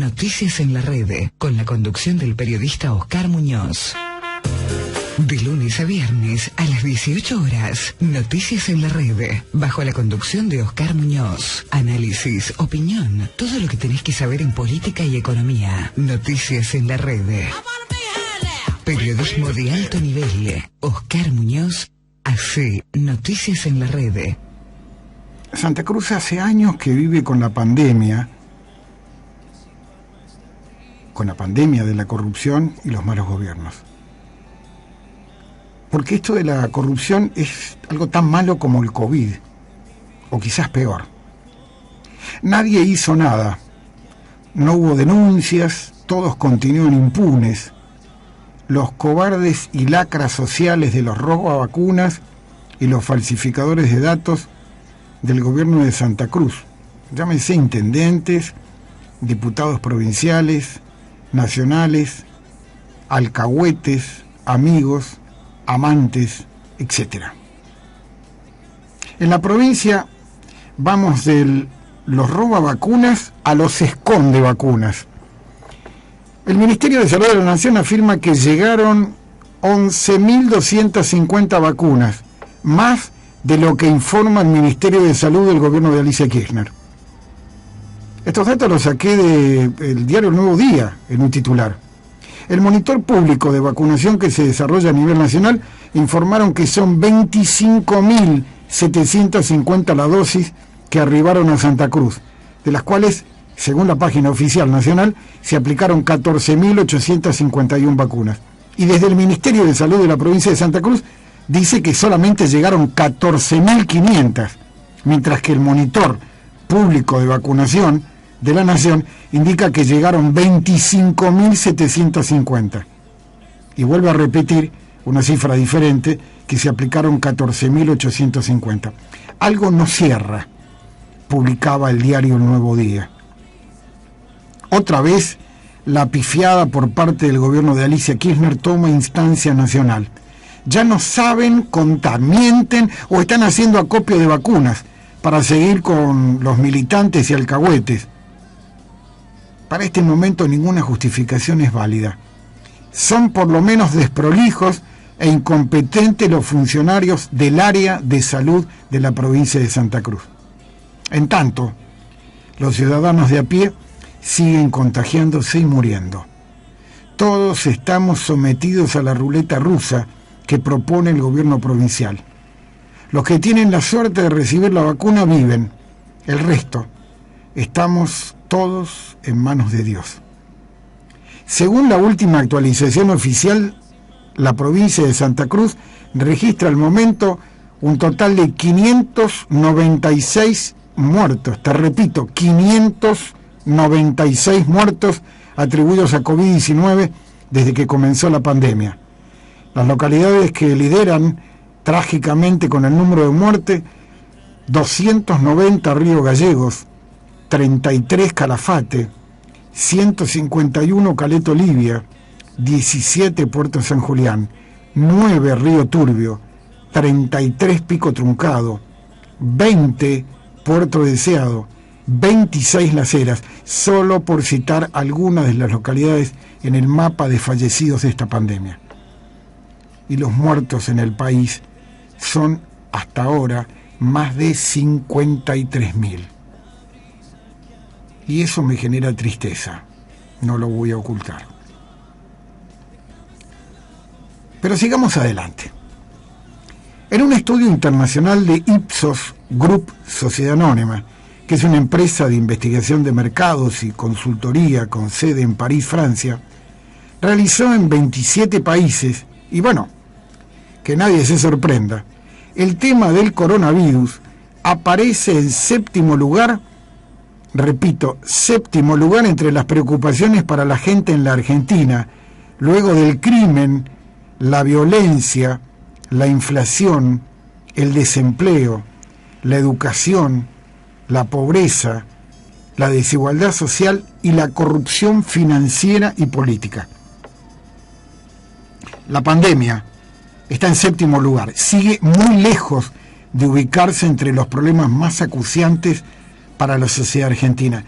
Noticias en la Red, con la conducción del periodista Oscar Muñoz. De lunes a viernes a las 18 horas, Noticias en la Red, bajo la conducción de Oscar Muñoz. Análisis, opinión, todo lo que tenés que saber en política y economía. Noticias en la Red. Periodismo de alto nivel. Oscar Muñoz hace Noticias en la Red. Santa Cruz hace años que vive con la pandemia de la corrupción y los malos gobiernos. Porque esto de la corrupción es algo tan malo como el COVID, o quizás peor. Nadie hizo nada, no hubo denuncias, todos continúan impunes. Los cobardes y lacras sociales de los robavacunas y los falsificadores de datos del gobierno de Santa Cruz, llámense intendentes, diputados provinciales, nacionales, alcahuetes, amigos, amantes, etc. En la provincia vamos de los robavacunas a los esconde vacunas. El Ministerio de Salud de la Nación afirma que llegaron 11.250 vacunas, más de lo que informa el Ministerio de Salud del gobierno de Alicia Kirchner. Estos datos los saqué del diario El Nuevo Día, en un titular. El monitor público de vacunación que se desarrolla a nivel nacional informaron que son 25.750 las dosis que arribaron a Santa Cruz, de las cuales, según la página oficial nacional, se aplicaron 14.851 vacunas. Y desde el Ministerio de Salud de la provincia de Santa Cruz dice que solamente llegaron 14.500, mientras que el monitor público de vacunación de la Nación indica que llegaron 25.750. Y vuelve a repetir una cifra diferente, que se aplicaron 14.850. Algo no cierra, publicaba el diario El Nuevo Día. Otra vez, la pifiada por parte del gobierno de Alicia Kirchner toma instancia nacional. Ya no saben contar, mienten o están haciendo acopio de vacunas para seguir con los militantes y alcahuetes. Para este momento ninguna justificación es válida. Son por lo menos desprolijos e incompetentes los funcionarios del área de salud de la provincia de Santa Cruz. En tanto, los ciudadanos de a pie siguen contagiándose y muriendo. Todos estamos sometidos a la ruleta rusa que propone el gobierno provincial. Los que tienen la suerte de recibir la vacuna viven. El resto, estamos todos en manos de Dios. Según la última actualización oficial, la provincia de Santa Cruz registra al momento un total de 596 muertos. Te repito, 596 muertos atribuidos a COVID-19 desde que comenzó la pandemia. Las localidades que lideran trágicamente con el número de muertes: 290 Río Gallegos, 33 Calafate, 151 Caleta Olivia, 17 Puerto San Julián, 9 Río Turbio, 33 Pico Truncado, 20 Puerto Deseado, 26 Las Heras, solo por citar algunas de las localidades en el mapa de fallecidos de esta pandemia. Y los muertos en el país son hasta ahora más de 53.000. Y eso me genera tristeza, no lo voy a ocultar. Pero sigamos adelante. En un estudio internacional de Ipsos Group Sociedad Anónima, que es una empresa de investigación de mercados y consultoría con sede en París, Francia, realizó en 27 países, y bueno, que nadie se sorprenda, el tema del coronavirus aparece en séptimo lugar, repito, séptimo lugar entre las preocupaciones para la gente en la Argentina, luego del crimen, la violencia, la inflación, el desempleo, la educación, la pobreza, la desigualdad social y la corrupción financiera y política. La pandemia está en séptimo lugar, sigue muy lejos de ubicarse entre los problemas más acuciantes para la sociedad argentina.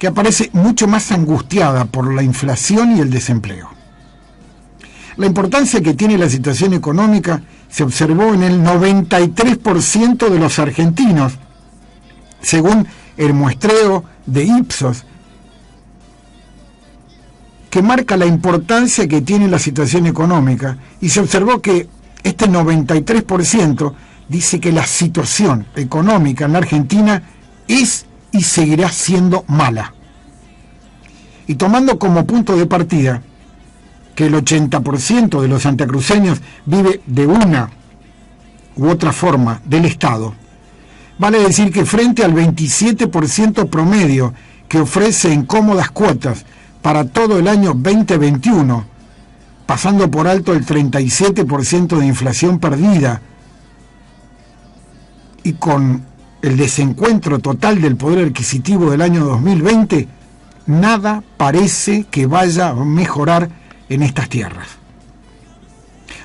que aparece mucho más angustiada por la inflación y el desempleo. La importancia que tiene la situación económica se observó en el 93% de los argentinos, según el muestreo de Ipsos, que marca la importancia que tiene la situación económica, y se observó que este 93% dice que la situación económica en la Argentina es y seguirá siendo mala. Y tomando como punto de partida que el 80% de los santacruceños vive de una u otra forma del Estado, vale decir que frente al 27% promedio que ofrece en cómodas cuotas para todo el año 2021, pasando por alto el 37% de inflación perdida y con el desencuentro total del poder adquisitivo del año 2020, nada parece que vaya a mejorar en estas tierras.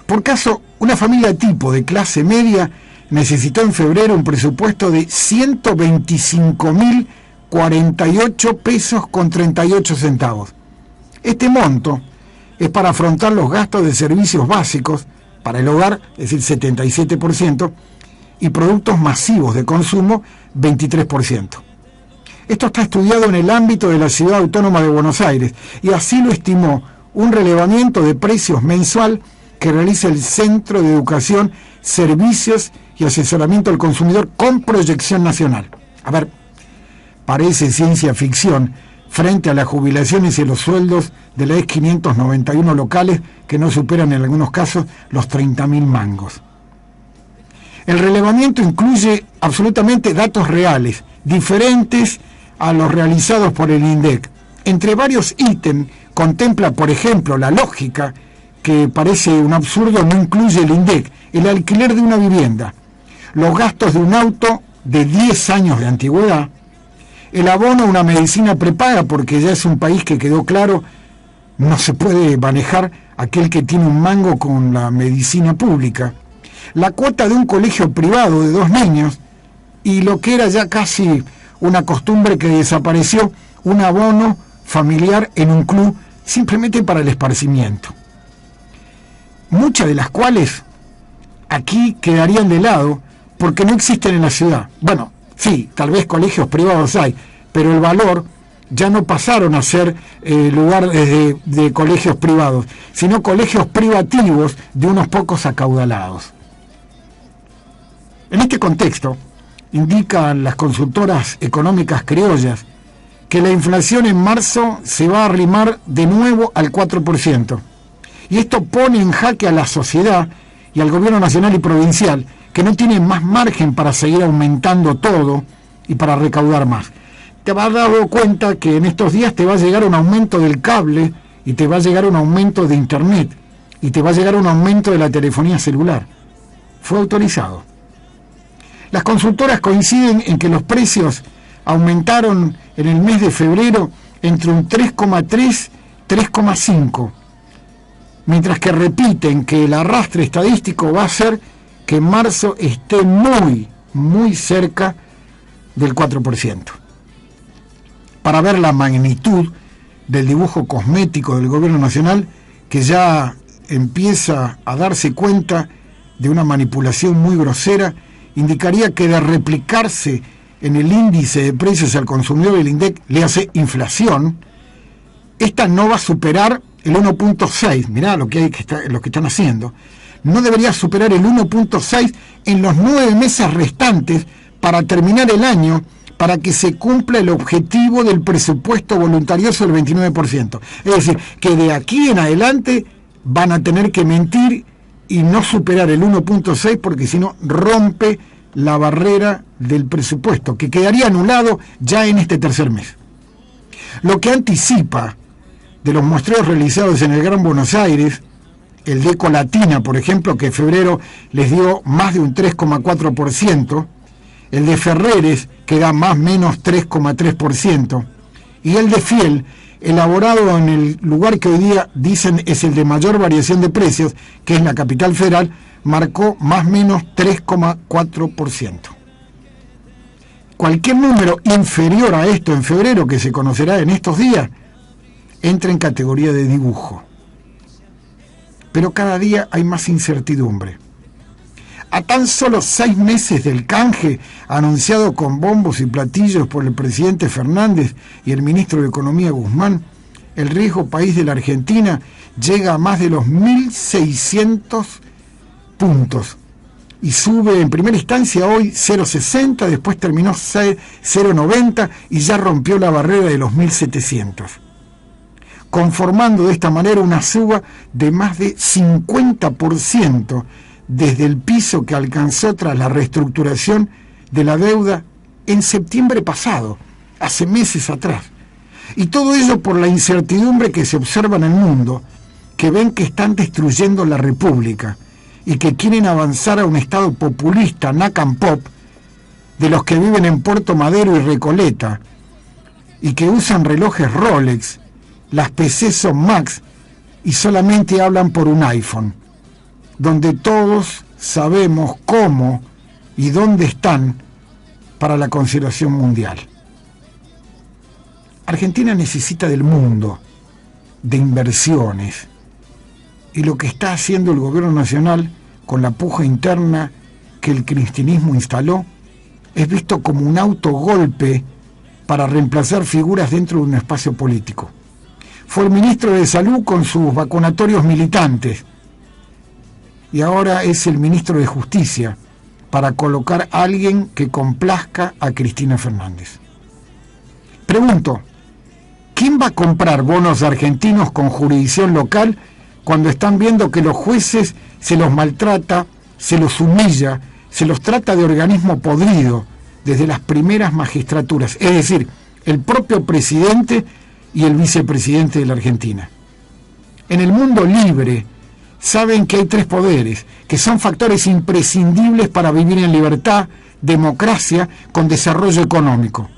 Por caso, una familia tipo de clase media necesitó en febrero un presupuesto de 125.048 pesos con 38 centavos. Este monto es para afrontar los gastos de servicios básicos para el hogar, es decir, 77%, y productos masivos de consumo, 23%. Esto está estudiado en el ámbito de la Ciudad Autónoma de Buenos Aires, y así lo estimó un relevamiento de precios mensual que realiza el Centro de Educación, Servicios y Asesoramiento al Consumidor con proyección nacional. A ver, parece ciencia ficción frente a las jubilaciones y los sueldos de las 591 locales que no superan en algunos casos los 30.000 mangos. El relevamiento incluye absolutamente datos reales, diferentes a los realizados por el INDEC. Entre varios ítems contempla, por ejemplo, la lógica, que parece un absurdo, no incluye el INDEC, el alquiler de una vivienda, los gastos de un auto de 10 años de antigüedad, el abono a una medicina prepaga, porque ya es un país que quedó claro, no se puede manejar aquel que tiene un mango con la medicina pública, la cuota de un colegio privado de 2 niños, y lo que era ya casi una costumbre que desapareció, un abono familiar en un club simplemente para el esparcimiento. Muchas de las cuales aquí quedarían de lado porque no existen en la ciudad. Bueno, sí, tal vez colegios privados hay, pero el valor ya no pasaron a ser lugar de colegios privados, sino colegios privativos de unos pocos acaudalados. En este contexto, indican las consultoras económicas criollas que la inflación en marzo se va a arrimar de nuevo al 4%. Y esto pone en jaque a la sociedad y al gobierno nacional y provincial, que no tienen más margen para seguir aumentando todo y para recaudar más. Te vas a dar cuenta que en estos días te va a llegar un aumento del cable y te va a llegar un aumento de internet y te va a llegar un aumento de la telefonía celular. Fue autorizado. Las consultoras coinciden en que los precios aumentaron en el mes de febrero entre un 3,3 y 3,5, mientras que repiten que el arrastre estadístico va a ser que en marzo esté muy, muy cerca del 4%. Para ver la magnitud del dibujo cosmético del gobierno nacional, que ya empieza a darse cuenta de una manipulación muy grosera, indicaría que de replicarse en el índice de precios al consumidor del INDEC, le hace inflación, esta no va a superar el 1.6, mirá lo que están haciendo, no debería superar el 1.6 en los 9 meses restantes para terminar el año, para que se cumpla el objetivo del presupuesto voluntarioso del 29%. Es decir, que de aquí en adelante van a tener que mentir y no superar el 1.6 porque si no rompe la barrera del presupuesto, que quedaría anulado ya en este tercer mes. Lo que anticipa de los muestreos realizados en el Gran Buenos Aires, el de Ecolatina, por ejemplo, que en febrero les dio más de un 3,4%, el de Ferreres, que da más o menos 3,3%, y el de Fiel, elaborado en el lugar que hoy día dicen es el de mayor variación de precios, que es la Capital Federal, marcó más o menos 3,4%. Cualquier número inferior a esto en febrero, que se conocerá en estos días, entra en categoría de dibujo. Pero cada día hay más incertidumbre. A tan solo 6 meses del canje anunciado con bombos y platillos por el presidente Fernández y el ministro de Economía Guzmán, el riesgo país de la Argentina llega a más de los 1.600 puntos y sube en primera instancia hoy 0,60, después terminó 0,90 y ya rompió la barrera de los 1.700, conformando de esta manera una suba de más de 50% desde el piso que alcanzó tras la reestructuración de la deuda en septiembre pasado, hace meses atrás. Y todo ello por la incertidumbre que se observa en el mundo, que ven que están destruyendo la República y que quieren avanzar a un Estado populista, Nacan Pop, de los que viven en Puerto Madero y Recoleta, y que usan relojes Rolex, las PC son Max y solamente hablan por un iPhone, donde todos sabemos cómo y dónde están para la consideración mundial. Argentina necesita del mundo, de inversiones, y lo que está haciendo el gobierno nacional con la puja interna que el cristianismo instaló es visto como un autogolpe para reemplazar figuras dentro de un espacio político. Fue el ministro de Salud con sus vacunatorios militantes y ahora es el ministro de Justicia para colocar a alguien que complazca a Cristina Fernández. Pregunto, ¿quién va a comprar bonos argentinos con jurisdicción local cuando están viendo que los jueces se los maltrata, se los humilla, se los trata de organismo podrido desde las primeras magistraturas? Es decir, el propio presidente y el vicepresidente de la Argentina. En el mundo libre saben que hay 3 poderes, que son factores imprescindibles para vivir en libertad, democracia, con desarrollo económico.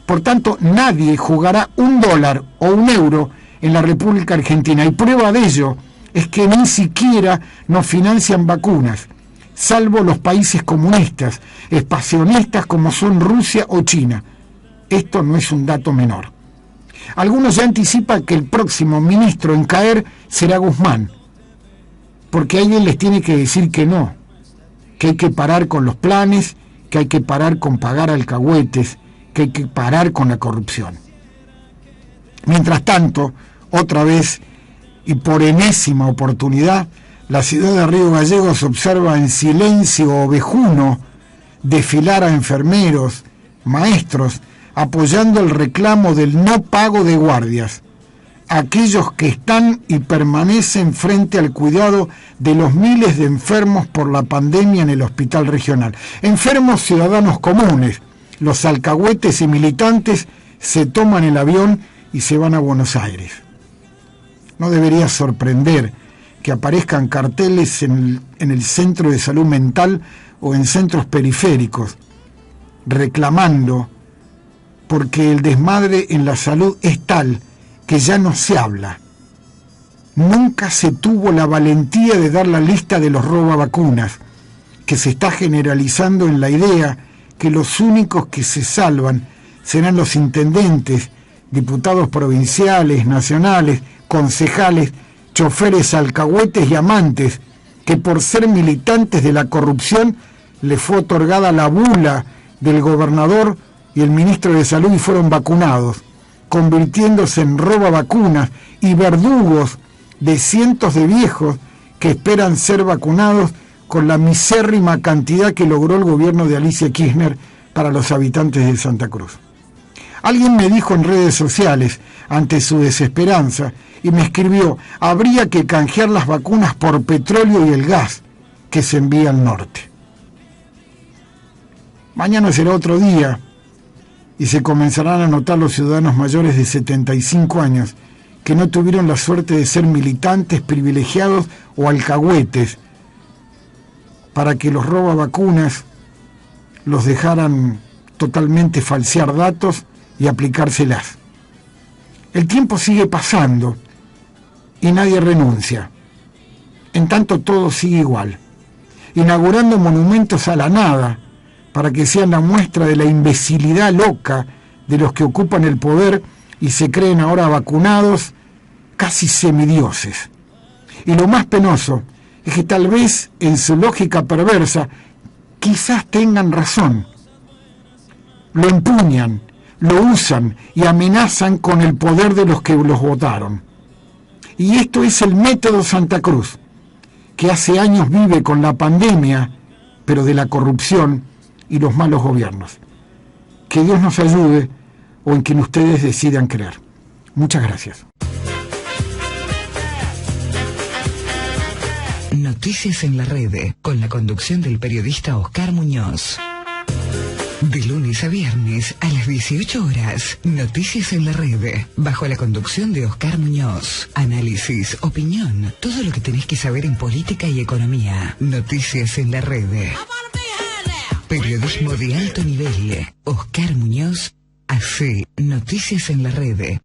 Por tanto, nadie jugará $1 o €1 en la República Argentina, y prueba de ello es que ni siquiera nos financian vacunas, salvo los países comunistas, expansionistas como son Rusia o China. Esto no es un dato menor. Algunos ya anticipan que el próximo ministro en caer será Guzmán, porque alguien les tiene que decir que no, que hay que parar con los planes, que hay que parar con pagar alcahuetes, que hay que parar con la corrupción. Mientras tanto, otra vez y por enésima oportunidad, la ciudad de Río Gallegos observa en silencio ovejuno desfilar a enfermeros, maestros, apoyando el reclamo del no pago de guardias, aquellos que están y permanecen frente al cuidado de los miles de enfermos por la pandemia en el hospital regional. Enfermos ciudadanos comunes, los alcahuetes y militantes se toman el avión y se van a Buenos Aires. No debería sorprender que aparezcan carteles en el centro de salud mental o en centros periféricos, reclamando, porque el desmadre en la salud es tal que ya no se habla. Nunca se tuvo la valentía de dar la lista de los robavacunas, que se está generalizando en la idea que los únicos que se salvan serán los intendentes, diputados provinciales, nacionales, concejales, choferes alcahuetes y amantes, que por ser militantes de la corrupción les fue otorgada la bula del gobernador y el ministro de Salud y fueron vacunados, convirtiéndose en robavacunas y verdugos de cientos de viejos que esperan ser vacunados con la misérrima cantidad que logró el gobierno de Alicia Kirchner para los habitantes de Santa Cruz. Alguien me dijo en redes sociales, ante su desesperanza, y me escribió: habría que canjear las vacunas por petróleo y el gas que se envía al norte. Mañana será otro día y se comenzarán a notar los ciudadanos mayores de 75 años que no tuvieron la suerte de ser militantes, privilegiados o alcahuetes, para que los robavacunas los dejaran totalmente falsear datos y aplicárselas. El tiempo sigue pasando y nadie renuncia. En tanto todo sigue igual, inaugurando monumentos a la nada, para que sean la muestra de la imbecilidad loca de los que ocupan el poder y se creen ahora vacunados, casi semidioses. Y lo más penoso es que tal vez en su lógica perversa quizás tengan razón. Lo empuñan, lo usan y amenazan con el poder de los que los votaron. Y esto es el método Santa Cruz, que hace años vive con la pandemia, pero de la corrupción y los malos gobiernos. Que Dios nos ayude o en quien ustedes decidan creer. Muchas gracias. Noticias en la red, con la conducción del periodista Oscar Muñoz. De lunes a viernes a las 18 horas, Noticias en la red, bajo la conducción de Oscar Muñoz. Análisis, opinión, todo lo que tenés que saber en política y economía. Noticias en la red. Periodismo de alto nivel. Oscar Muñoz hace Noticias en la red.